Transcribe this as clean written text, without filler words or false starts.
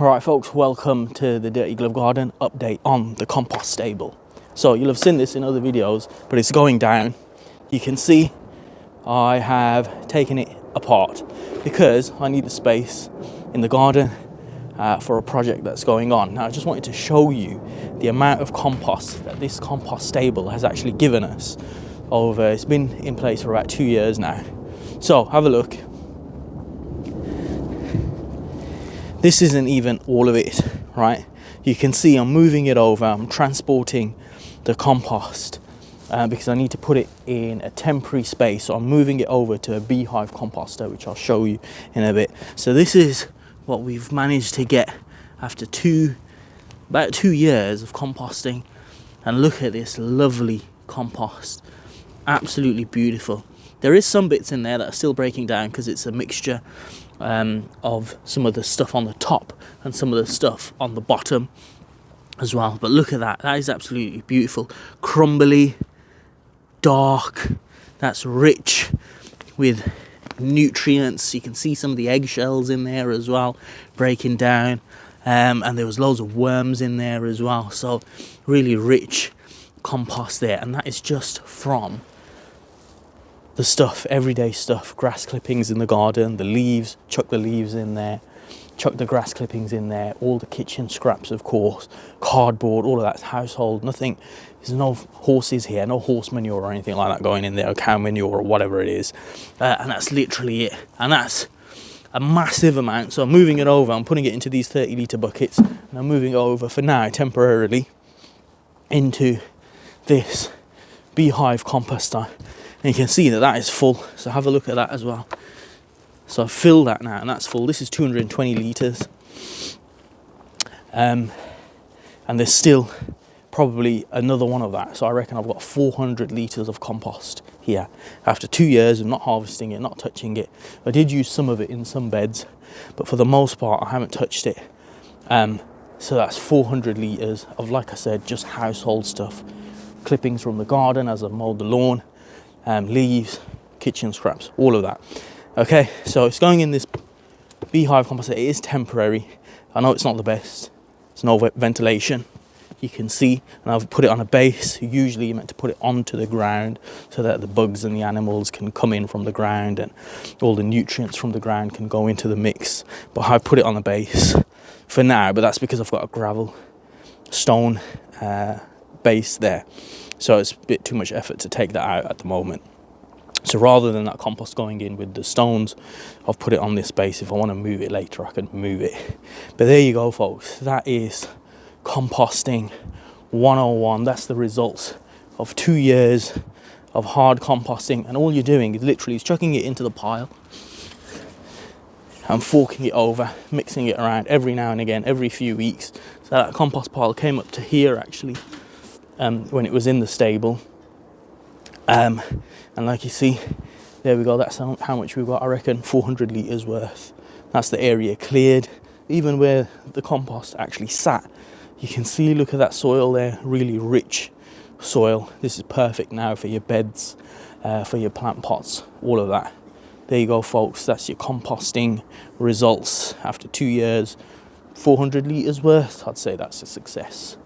Alright folks, welcome to the Dirty Glove Garden update on the compost stable. So you'll have seen this in other videos, but it's going down. You can see I have taken it apart because I need the space in the garden for a project that's going on. Now I just wanted to show you the amount of compost that this compost stable has actually given us over, it's been in place for about 2 years now. So have a look. This isn't even all of it, right? You can see I'm moving it over, I'm transporting the compost because I need to put it in a temporary space. So I'm moving it over to a beehive composter, which I'll show you in a bit. So this is what we've managed to get after about 2 years of composting. And look at this lovely compost, absolutely beautiful. There is some bits in there that are still breaking down because it's a mixture of some of the stuff on the top and some of the stuff on the bottom as well. But look at that, that is absolutely beautiful. Crumbly, dark, that's rich with nutrients. You can see some of the eggshells in there as well, breaking down. And there was loads of worms in there as well. So really rich compost there. And that is just from the stuff, everyday stuff, grass clippings in the garden, the leaves, chuck the leaves in there, chuck the grass clippings in there, all the kitchen scraps, of course, cardboard, all of that's household, nothing, there's no horses here, no horse manure or anything like that going in there, or cow manure or whatever it is, and that's literally it, and that's a massive amount. So I'm moving it over, I'm putting it into these 30-litre buckets, and I'm moving it over for now, temporarily, into this beehive composter. And you can see that that is full, so have a look at that as well. So I've filled that now, and that's full. This is 220 litres. And there's still probably another one of that. So I reckon I've got 400 litres of compost here. After 2 years of not harvesting it, not touching it. I did use some of it in some beds, but for the most part, I haven't touched it. So that's 400 litres of, like I said, just household stuff. Clippings from the garden as I've mowed the lawn. Leaves, kitchen scraps, all of that. Okay, so it's going in this beehive composter. It is temporary. I know it's not the best. It's no ventilation. You can see, and I've put it on a base. Usually you're meant to put it onto the ground so that the bugs and the animals can come in from the ground and all the nutrients from the ground can go into the mix. But I've put it on the base for now, but that's because I've got a gravel stone base there. So it's a bit too much effort to take that out at the moment. So rather than that compost going in with the stones, I've put it on this base. If I want to move it later, I can move it. But there you go, folks. That is composting 101. That's the results of 2 years of hard composting. And all you're doing is literally chucking it into the pile and forking it over, mixing it around every now and again, every few weeks. So that compost pile came up to here, actually. When it was in the stable, and like you see, there we go, that's how much we've got. I reckon 400 litres worth. That's the area cleared. Even where the compost actually sat, you can see, look at that soil there, really rich soil. This is perfect now for your beds, for your plant pots, all of that. There you go, folks, that's your composting results after 2 years. 400 litres worth, I'd say that's a success.